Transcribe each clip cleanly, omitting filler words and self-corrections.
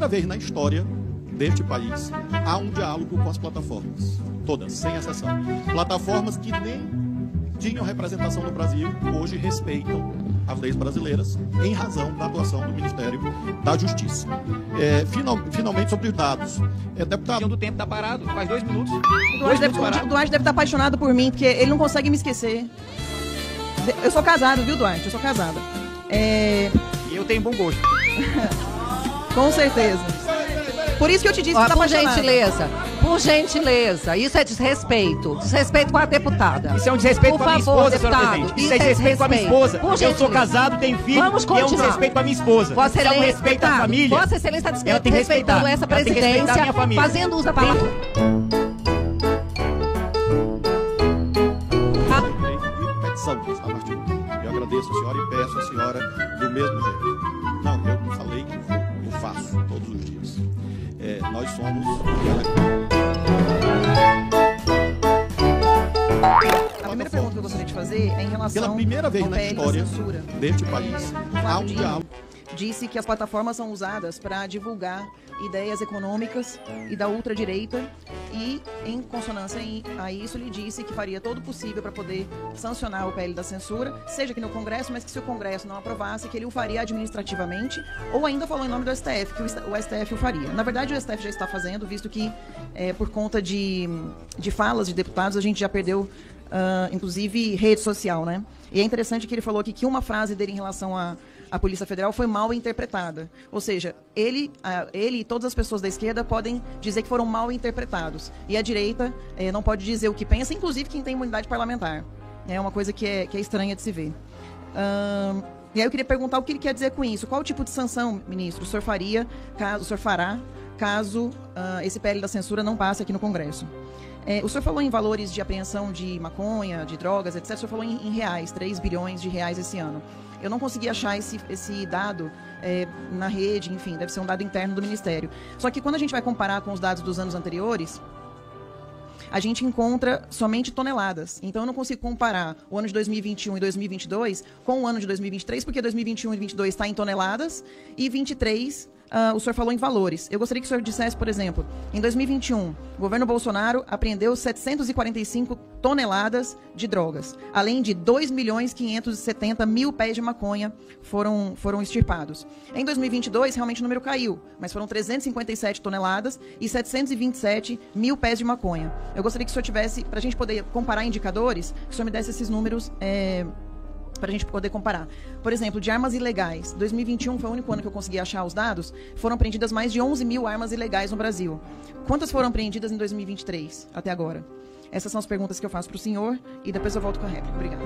primeira vez na história deste país, há um diálogo com as plataformas. Todas, sem exceção. Plataformas que nem tinham representação no Brasil, hoje respeitam as leis brasileiras, em razão da atuação do Ministério da Justiça. Finalmente, sobre os dados. Deputado... do tempo está parado, faz 2 minutos. O Duarte deve estar apaixonado por mim, porque ele não consegue me esquecer. Eu sou casado, viu, Duarte? Eu sou casada. E eu tenho bom gosto. Com certeza. Por isso que eu te disse que está apaixonado. Por gentileza, isso é desrespeito. Desrespeito com a deputada. Isso é um desrespeito com a minha esposa, senhora deputado, presidente. Isso é desrespeito com a minha esposa. Eu sou casado, tenho filho, Vamos e é um continuar. desrespeito com a minha esposa. Vossa Isso é um Excelência, respeito à família. Vossa Excelência Ela tem está que respeitando respeitar. essa Ela tem que respeitar a presidência, minha família. fazendo uso da palavra. Eu agradeço a senhora e peço a senhora do mesmo jeito. Não, eu não falei que vou, eu faço todos os dias. Nós somos... A primeira pergunta que eu gostaria de fazer é em relação Pela primeira vez ao na PL da história censura. deste país, há um diálogo. Disse que as plataformas são usadas para divulgar ideias econômicas e da ultradireita e, em consonância a isso, ele disse que faria todo o possível para poder sancionar o PL da censura, seja aqui no Congresso, mas que se o Congresso não aprovasse, que ele o faria administrativamente, ou ainda falou em nome do STF, que o STF o faria. Na verdade, o STF já está fazendo, visto que, por conta de falas de deputados, a gente já perdeu, inclusive, rede social, né? E é interessante que ele falou aqui que uma frase dele em relação à Polícia Federal foi mal interpretada. Ou seja, ele e todas as pessoas da esquerda podem dizer que foram mal interpretados. E a direita não pode dizer o que pensa, inclusive quem tem imunidade parlamentar. É uma coisa que é estranha de se ver. E aí eu queria perguntar o que ele quer dizer com isso. Qual tipo de sanção, ministro, o senhor fará caso esse PL da censura não passe aqui no Congresso? O senhor falou em valores de apreensão de maconha, de drogas, etc. O senhor falou em reais, 3 bilhões de reais esse ano. Eu não consegui achar esse dado na rede, enfim, deve ser um dado interno do Ministério. Só que quando a gente vai comparar com os dados dos anos anteriores, a gente encontra somente toneladas. Então eu não consigo comparar o ano de 2021 e 2022 com o ano de 2023, porque 2021 e 2022 está em toneladas e 23 o senhor falou em valores. Eu gostaria que o senhor dissesse, por exemplo, em 2021, o governo Bolsonaro apreendeu 745 toneladas de drogas, além de 2.570.000 pés de maconha foram extirpados. Em 2022, realmente o número caiu, mas foram 357 toneladas e 727.000 pés de maconha. Eu gostaria que o senhor tivesse, para a gente poder comparar indicadores, que o senhor me desse esses números para a gente poder comparar. Por exemplo, de armas ilegais, 2021 foi o único ano que eu consegui achar os dados, foram apreendidas mais de 11.000 armas ilegais no Brasil. Quantas foram apreendidas em 2023, até agora? Essas são as perguntas que eu faço para o senhor e depois eu volto com a réplica. Obrigada.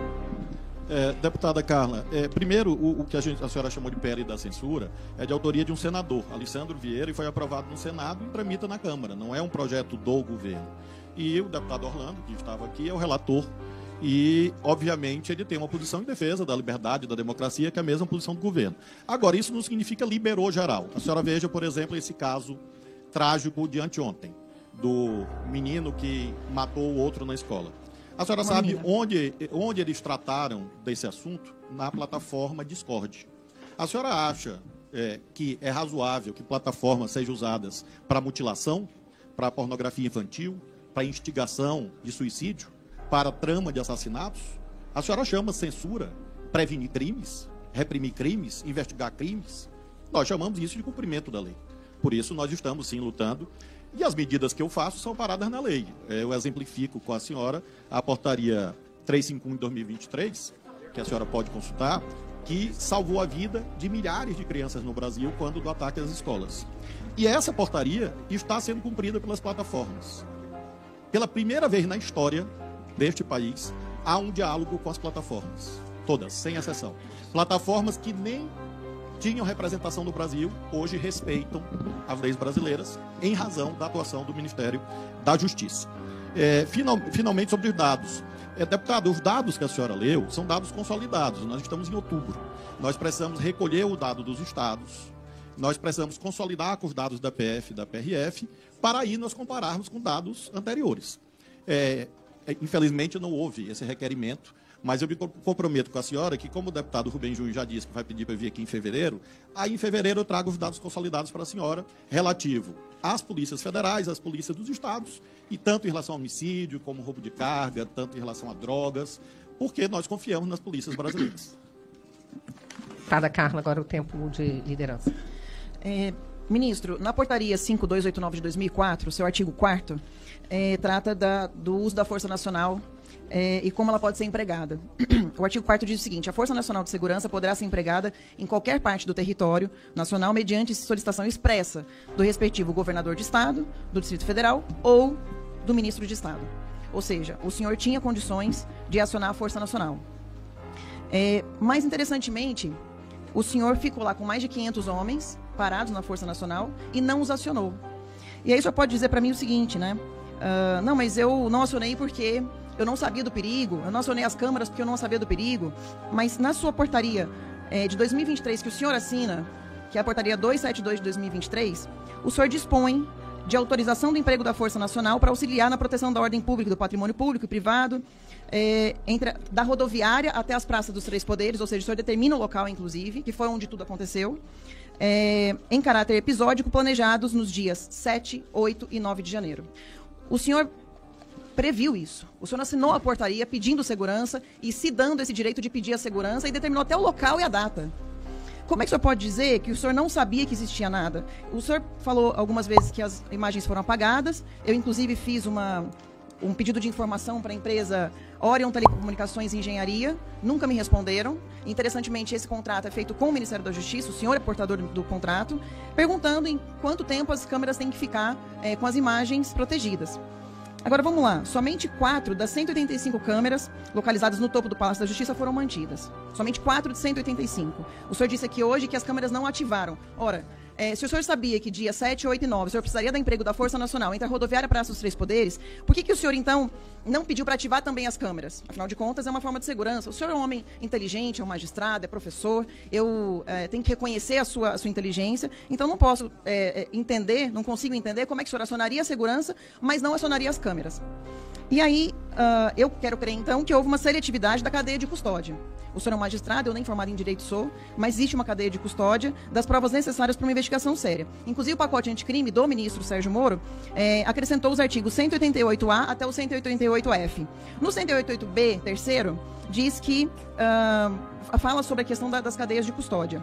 Deputada Carla, primeiro, o que a senhora chamou de PL da censura é de autoria de um senador, Alessandro Vieira, e foi aprovado no Senado e tramita na Câmara. Não é um projeto do governo. E o deputado Orlando, que estava aqui, é o relator. E, obviamente, ele tem uma posição em defesa da liberdade, da democracia, que é a mesma posição do governo. Agora, isso não significa liberou geral. A senhora veja, por exemplo, esse caso trágico de anteontem, do menino que matou o outro na escola. A senhora sabe onde eles trataram desse assunto? Na plataforma Discord. A senhora acha que é razoável que plataformas sejam usadas para mutilação, para pornografia infantil, para instigação de suicídio, para trama de assassinatos? A senhora chama censura prevenir crimes, reprimir crimes, investigar crimes? Nós chamamos isso de cumprimento da lei. Por isso, nós estamos, sim, lutando. E as medidas que eu faço são paradas na lei. Eu exemplifico com a senhora a portaria 351 de 2023, que a senhora pode consultar, que salvou a vida de milhares de crianças no Brasil quando do ataque às escolas. E essa portaria está sendo cumprida pelas plataformas. Pela primeira vez na história deste país, há um diálogo com as plataformas. Todas, sem exceção. Plataformas que nem tinham representação no Brasil, hoje respeitam as leis brasileiras, em razão da atuação do Ministério da Justiça. Finalmente, sobre os dados. Deputado, os dados que a senhora leu são dados consolidados. Nós estamos em outubro. Nós precisamos recolher o dado dos estados, nós precisamos consolidar com os dados da PF e da PRF, para aí nós compararmos com dados anteriores. Infelizmente, não houve esse requerimento, Mas eu me comprometo com a senhora que, como o deputado Rubem Júnior já disse que vai pedir para vir aqui em fevereiro, aí em fevereiro eu trago os dados consolidados para a senhora relativo às polícias federais, às polícias dos estados, e tanto em relação ao homicídio, como roubo de carga, tanto em relação a drogas, porque nós confiamos nas polícias brasileiras. Deputada Carla, agora o tempo de liderança. Ministro, na portaria 5289 de 2004, seu artigo 4º, trata do uso da Força Nacional e como ela pode ser empregada. O artigo 4º diz o seguinte: a Força Nacional de Segurança poderá ser empregada em qualquer parte do território nacional mediante solicitação expressa do respectivo governador de Estado, do Distrito Federal ou do ministro de Estado. Ou seja, o senhor tinha condições de acionar a Força Nacional. Mais interessantemente, o senhor ficou lá com mais de 500 homens parados na Força Nacional e não os acionou. E aí o senhor pode dizer para mim o seguinte, né? Não, mas eu não acionei porque eu não sabia do perigo, eu não acionei as câmaras porque eu não sabia do perigo, mas na sua portaria de 2023, que o senhor assina, que é a portaria 272 de 2023, o senhor dispõe de autorização do emprego da Força Nacional para auxiliar na proteção da ordem pública, do patrimônio público e privado, da rodoviária até as praças dos Três Poderes, ou seja, o senhor determina o local, inclusive, que foi onde tudo aconteceu, em caráter episódico, planejados nos dias 7, 8 e 9 de janeiro. O senhor previu isso. O senhor assinou a portaria pedindo segurança e se dando esse direito de pedir a segurança e determinou até o local e a data. Como é que o senhor pode dizer que o senhor não sabia que existia nada? O senhor falou algumas vezes que as imagens foram apagadas. Eu, inclusive, fiz um pedido de informação para a empresa Orion Telecomunicações e Engenharia. Nunca me responderam. Interessantemente, esse contrato é feito com o Ministério da Justiça. O senhor é portador do contrato, perguntando em quanto tempo as câmeras têm que ficar com as imagens protegidas. Agora, vamos lá. Somente 4 das 185 câmeras localizadas no topo do Palácio da Justiça foram mantidas. Somente 4 de 185. O senhor disse aqui hoje que as câmeras não ativaram. Ora, se o senhor sabia que dia 7, 8 e 9 o senhor precisaria do emprego da Força Nacional entre a rodoviária e a Praça dos Três Poderes, por que o senhor, então, não pediu para ativar também as câmeras? Afinal de contas, é uma forma de segurança. O senhor é um homem inteligente, é um magistrado, é professor. Eu tenho que reconhecer a sua inteligência. Então, não posso não consigo entender como é que o senhor acionaria a segurança, mas não acionaria as câmeras. E aí, eu quero crer, então, que houve uma seletividade da cadeia de custódia. O senhor é um magistrado, eu nem formado em direito sou, mas existe uma cadeia de custódia das provas necessárias para uma investigação séria. Inclusive, o pacote anticrime do ministro Sérgio Moro acrescentou os artigos 188A até o 188F. No 188B, terceiro, diz que fala sobre a questão das cadeias de custódia.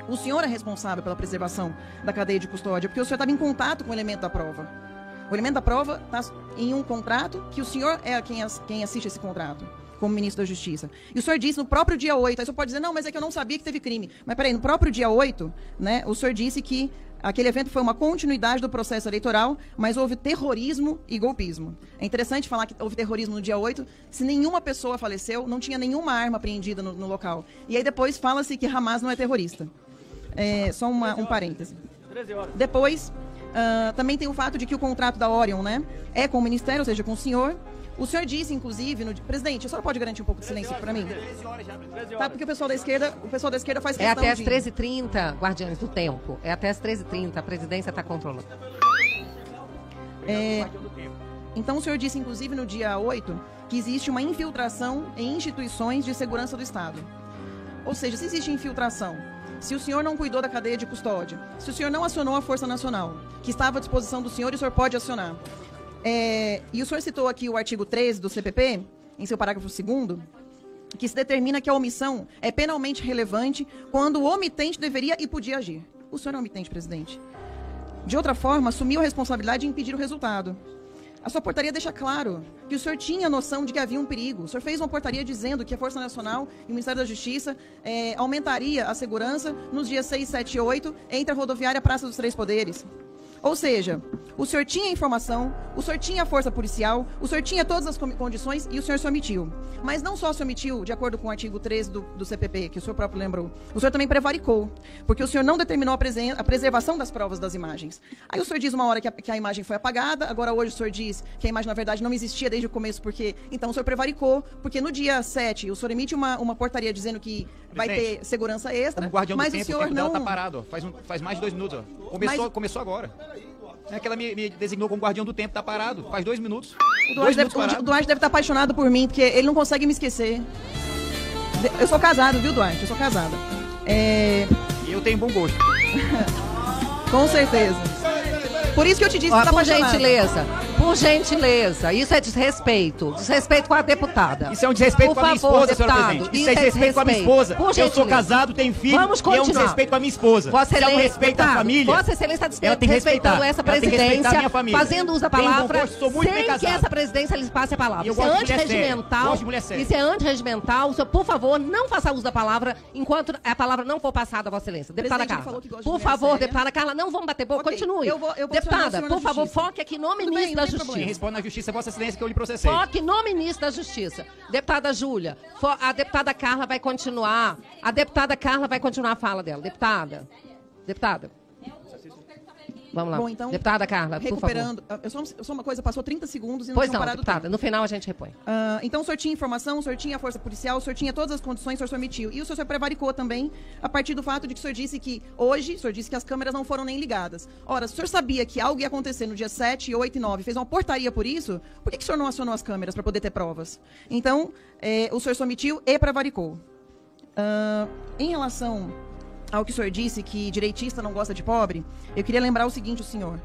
O senhor é responsável pela preservação da cadeia de custódia, porque o senhor estava em contato com o elemento da prova. O elemento da prova está em um contrato que o senhor é quem assiste esse contrato, como ministro da Justiça. E o senhor disse no próprio dia 8, aí o senhor pode dizer, não, mas é que eu não sabia que teve crime. Mas peraí, no próprio dia 8, né, o senhor disse que aquele evento foi uma continuidade do processo eleitoral, mas houve terrorismo e golpismo. É interessante falar que houve terrorismo no dia 8, se nenhuma pessoa faleceu, não tinha nenhuma arma apreendida no local. E aí depois fala-se que Hamas não é terrorista. Só um parêntese. 13 horas. Depois, também tem o fato de que o contrato da Orion, né, é com o Ministério, ou seja, com o senhor. O senhor disse, inclusive, presidente, a senhora pode garantir um pouco de silêncio para mim? 13 horas já, 13 horas. Tá, porque o pessoal da esquerda faz questão É até às 13h30, guardiões do tempo. É até às 13h30, a presidência está controlando. Então, o senhor disse, inclusive, no dia 8, que existe uma infiltração em instituições de segurança do Estado. Ou seja, se existe infiltração, se o senhor não cuidou da cadeia de custódia, se o senhor não acionou a Força Nacional, que estava à disposição do senhor e o senhor pode acionar. E o senhor citou aqui o artigo 13 do CPP, em seu parágrafo 2º, que se determina que a omissão é penalmente relevante quando o omitente deveria e podia agir. O senhor é omitente, presidente. De outra forma, assumiu a responsabilidade de impedir o resultado. A sua portaria deixa claro que o senhor tinha noção de que havia um perigo. O senhor fez uma portaria dizendo que a Força Nacional e o Ministério da Justiça aumentaria a segurança nos dias 6, 7 e 8 entre a rodoviária e a Praça dos Três Poderes. Ou seja, o senhor tinha informação, o senhor tinha força policial, o senhor tinha todas as condições e o senhor se omitiu. Mas não só se omitiu, de acordo com o artigo 13 do CPP, que o senhor próprio lembrou, o senhor também prevaricou, porque o senhor não determinou a preservação das provas das imagens. Aí o senhor diz uma hora que a imagem foi apagada, agora hoje o senhor diz que a imagem, na verdade, não existia desde o começo, porque então o senhor prevaricou, porque no dia 7 o senhor emite uma portaria dizendo que vai ter segurança extra, como guardião mas do tempo, o senhor o tempo não... dela tá parado, faz mais de 2 minutos. Começou agora. É que ela me designou como guardião do tempo, tá parado. Faz 2 minutos. O Duarte deve estar apaixonado por mim, porque ele não consegue me esquecer. Eu sou casado, viu, Duarte? Eu sou casada. E eu tenho bom gosto. Com certeza. Por isso que eu te disse que você tá apaixonado. Por gentileza, isso é desrespeito. Desrespeito com a deputada. Isso é um desrespeito com a minha esposa, senhora presidente. Isso é desrespeito com a minha esposa. Eu sou casado, tenho filho. Vamos continuar. E é um desrespeito com a minha esposa. Vossa Se é um respeito à família, Vossa Excelência está ela tem que respeitando respeitar. essa Ela tem que respeitar a presidência, minha família. fazendo uso da Tenho bom palavra, gosto, sou muito bem sem que casado. essa presidência lhes passe a palavra. Eu Isso é gosto de mulher séria. antirregimental. Gosto de mulher séria. Isso é antirregimental. O senhor, por favor, não faça uso da palavra enquanto a palavra não for passada a Vossa Excelência. Deputada Presidente, ele Carla. falou que gosta de Por mulher favor, séria. deputada Carla, não vamos bater boca. Ok, Continue. eu vou Deputada, acionar por na favor, justiça. foque aqui no bem, ministro da não tem Justiça. problema. responde na justiça, Vossa Excelência, que eu lhe processei. Foque no ministro da Justiça. Deputada Júlia, a deputada Carla vai continuar. A deputada Carla vai continuar a fala dela. Deputada. Vamos lá. Bom, então, deputada Carla, por favor. Recuperando. Eu sou uma coisa, passou 30 segundos e não Pois tinha não, parado o deputada. tempo. No final a gente repõe. Então, o senhor tinha informação, o senhor tinha a força policial, o senhor tinha todas as condições, o senhor omitiu. E o senhor prevaricou também a partir do fato de que o senhor disse que hoje, o senhor disse que as câmeras não foram nem ligadas. Ora, se o senhor sabia que algo ia acontecer no dia 7, 8 e 9, fez uma portaria por isso, por que o senhor não acionou as câmeras para poder ter provas? Então, o senhor se omitiu e prevaricou. Em relação ao que o senhor disse, que direitista não gosta de pobre, eu queria lembrar o seguinte, o senhor,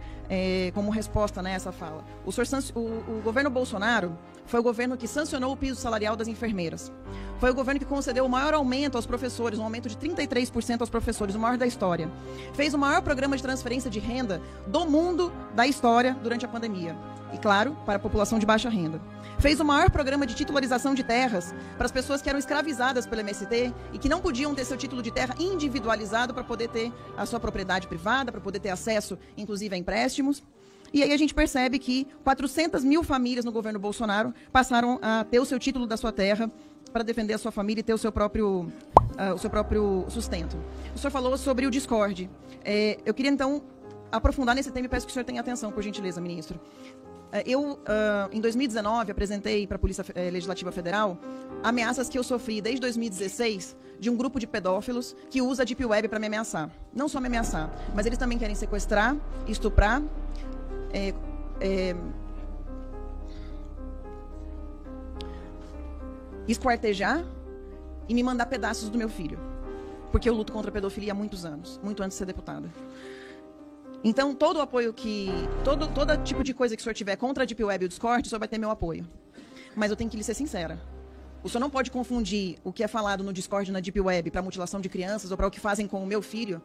como resposta, né, a essa fala. O governo Bolsonaro foi o governo que sancionou o piso salarial das enfermeiras. Foi o governo que concedeu o maior aumento aos professores, um aumento de 33% aos professores, o maior da história. Fez o maior programa de transferência de renda do mundo da história durante a pandemia. E, claro, para a população de baixa renda. Fez o maior programa de titularização de terras para as pessoas que eram escravizadas pelo MST e que não podiam ter seu título de terra individualizado para poder ter a sua propriedade privada, para poder ter acesso, inclusive, a empréstimos. E aí a gente percebe que 400 mil famílias no governo Bolsonaro passaram a ter o seu título da sua terra para defender a sua família e ter o seu próprio sustento. O senhor falou sobre o Discord. Eu queria, então, aprofundar nesse tema e peço que o senhor tenha atenção, por gentileza, ministro. Em 2019, apresentei para a Polícia Legislativa Federal ameaças que eu sofri desde 2016 de um grupo de pedófilos que usa a Deep Web para me ameaçar. Não só me ameaçar, mas eles também querem sequestrar, estuprar, esquartejar e me mandar pedaços do meu filho. Porque eu luto contra a pedofilia há muitos anos, muito antes de ser deputada. Então, todo o apoio todo tipo de coisa que o senhor tiver contra a Deep Web e o Discord, o senhor vai ter meu apoio. Mas eu tenho que lhe ser sincera. O senhor não pode confundir o que é falado no Discord e na Deep Web para mutilação de crianças ou para o que fazem com o meu filho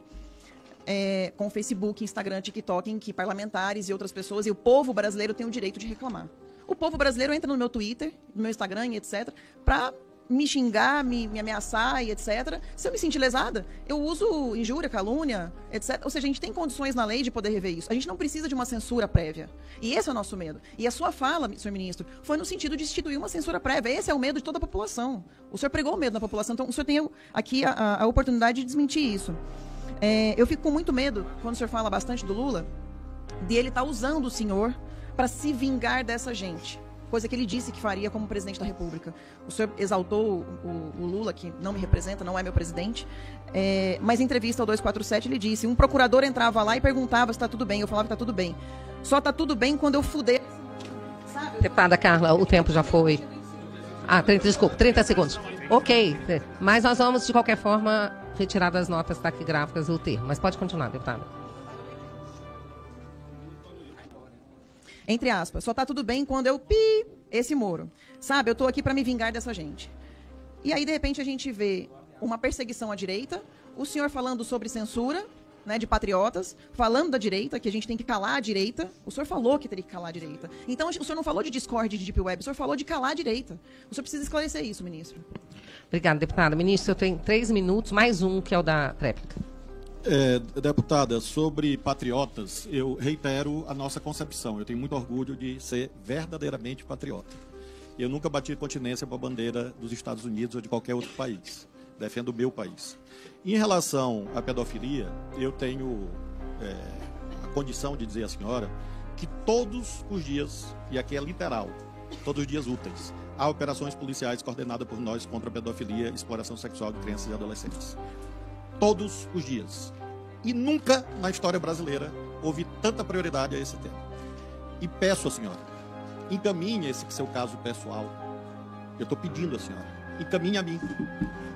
com o Facebook, Instagram, TikTok, em que parlamentares e outras pessoas e o povo brasileiro tem o direito de reclamar. O povo brasileiro entra no meu Twitter, no meu Instagram e etc., para me xingar, me ameaçar e etc. Se eu me sentir lesada, eu uso injúria, calúnia, etc. Ou seja, a gente tem condições na lei de poder rever isso. A gente não precisa de uma censura prévia. E esse é o nosso medo. E a sua fala, senhor ministro, foi no sentido de instituir uma censura prévia. Esse é o medo de toda a população. O senhor pregou o medo na população, então o senhor tem aqui a oportunidade de desmentir isso. Eu fico com muito medo, quando o senhor fala bastante do Lula, de ele estar usando o senhor para se vingar dessa gente. Coisa que ele disse que faria como presidente da República. O senhor exaltou o Lula, que não me representa, não é meu presidente, mas em entrevista ao 247 ele disse, um procurador entrava lá e perguntava se está tudo bem, eu falava que está tudo bem. Só está tudo bem quando eu fuder. Sabe? Deputada Carla, o tempo já foi. 30 segundos. Ok, mas nós vamos, de qualquer forma, retirar das notas taquigráficas o termo. Mas pode continuar, deputada. Entre aspas, só tá tudo bem quando eu esse Moro. Sabe, eu tô aqui para me vingar dessa gente. E aí, de repente, a gente vê uma perseguição à direita, o senhor falando sobre censura, né, de patriotas, falando da direita, que a gente tem que calar a direita. O senhor falou que teria que calar a direita. Então, o senhor não falou de Discord e de Deep Web, o senhor falou de calar a direita. O senhor precisa esclarecer isso, ministro. Obrigada, deputada. Ministro, eu tenho 3 minutos, mais um, que é o da réplica. Deputada, sobre patriotas, eu reitero a nossa concepção. Eu tenho muito orgulho de ser verdadeiramente patriota. Eu nunca bati continência para a bandeira dos Estados Unidos ou de qualquer outro país. Defendo o meu país. Em relação à pedofilia, eu tenho a condição de dizer à senhora que todos os dias, e aqui é literal, todos os dias úteis, há operações policiais coordenadas por nós contra a pedofilia e exploração sexual de crianças e adolescentes. Todos os dias. E nunca na história brasileira houve tanta prioridade a esse tema. E peço à senhora, encaminhe esse seu caso pessoal. Eu estou pedindo à senhora, encaminhe a mim,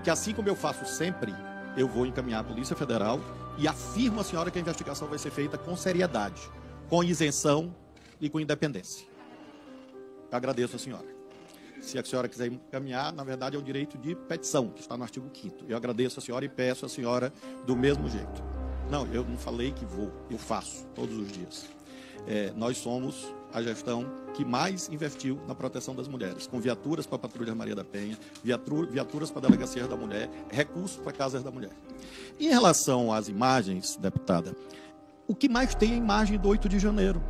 que assim como eu faço sempre, eu vou encaminhar à Polícia Federal e afirmo à senhora que a investigação vai ser feita com seriedade, com isenção e com independência. Eu agradeço à senhora. Se a senhora quiser encaminhar, na verdade é um direito de petição, que está no artigo 5º. Eu agradeço à senhora e peço à senhora do mesmo jeito. Não, eu não falei que vou, eu faço todos os dias. Nós somos a gestão que mais investiu na proteção das mulheres, com viaturas para a Patrulha Maria da Penha, viaturas para a Delegacia da Mulher, recursos para Casas da Mulher. Em relação às imagens, deputada, o que mais tem é a imagem do 8 de janeiro.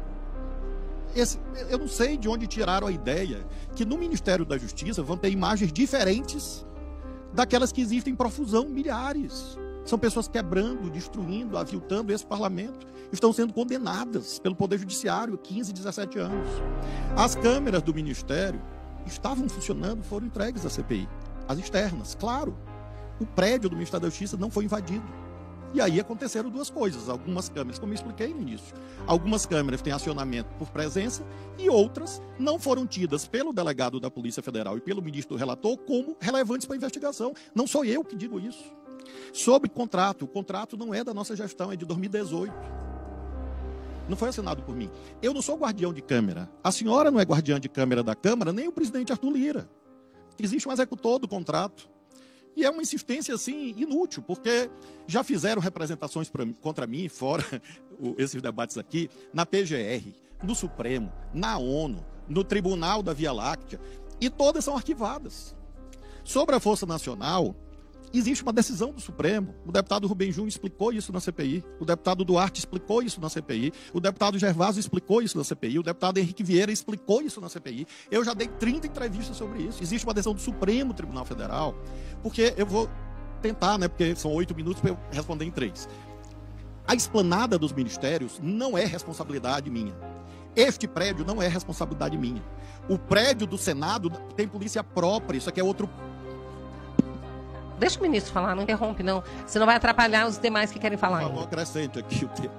Eu não sei de onde tiraram a ideia que no Ministério da Justiça vão ter imagens diferentes daquelas que existem em profusão, milhares. São pessoas quebrando, destruindo, aviltando esse parlamento. Estão sendo condenadas pelo Poder Judiciário, 15, 17 anos. As câmeras do Ministério estavam funcionando, foram entregues à CPI. As externas, claro. O prédio do Ministério da Justiça não foi invadido. E aí aconteceram duas coisas. Algumas câmeras, como eu expliquei no início, algumas câmeras têm acionamento por presença e outras não foram tidas pelo delegado da Polícia Federal e pelo ministro relator como relevantes para a investigação. Não sou eu que digo isso. Sobre contrato, o contrato não é da nossa gestão, é de 2018. Não foi assinado por mim. Eu não sou guardião de câmera. A senhora não é guardiã de câmera da Câmara, nem o presidente Arthur Lira. Existe um executor do contrato. E é uma insistência, assim, inútil, porque já fizeram representações contra mim, fora esses debates aqui, na PGR, no Supremo, na ONU, no Tribunal da Via Láctea, e todas são arquivadas. Sobre a Força Nacional, existe uma decisão do Supremo. O deputado Rubem Júnior explicou isso na CPI. O deputado Duarte explicou isso na CPI. O deputado Gervásio explicou isso na CPI. O deputado Henrique Vieira explicou isso na CPI. Eu já dei 30 entrevistas sobre isso. Existe uma decisão do Supremo Tribunal Federal. Porque eu vou tentar, né? Porque são 8 minutos para eu responder em 3. A esplanada dos ministérios não é responsabilidade minha. Este prédio não é responsabilidade minha. O prédio do Senado tem polícia própria. Isso aqui é outro... Deixa o ministro falar, não interrompe, não. Você não vai atrapalhar os demais que querem falar. Por favor, acrescente aqui o tempo.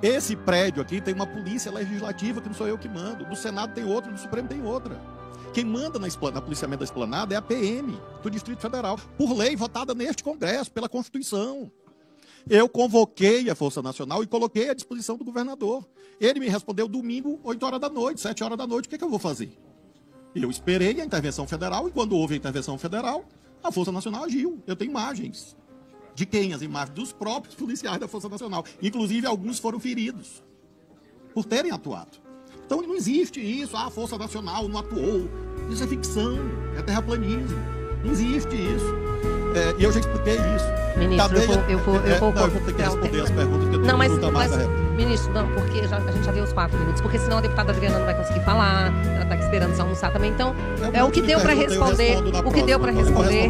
Esse prédio aqui tem uma polícia legislativa, que não sou eu que mando. Do Senado tem outra, do Supremo tem outra. Quem manda na policiamento da esplanada é a PM do Distrito Federal, por lei votada neste Congresso, pela Constituição. Eu convoquei a Força Nacional e coloquei à disposição do governador. Ele me respondeu domingo, 8 horas da noite, 7 horas da noite, o que eu vou fazer? Eu esperei a intervenção federal e quando houve a intervenção federal, a Força Nacional agiu. Eu tenho imagens. De quem? As imagens dos próprios policiais da Força Nacional. Inclusive, alguns foram feridos por terem atuado. Então, não existe isso. A Força Nacional não atuou. Isso é ficção. É terraplanismo. Não existe isso. E eu já expliquei isso. Ministro, eu vou ter que responder as perguntas, porque não, mas ministro, não, porque a gente já deu os 4 minutos, porque senão a deputada Adriana não vai conseguir falar, ela está esperando se almoçar também, então é o que deu para responder, responder.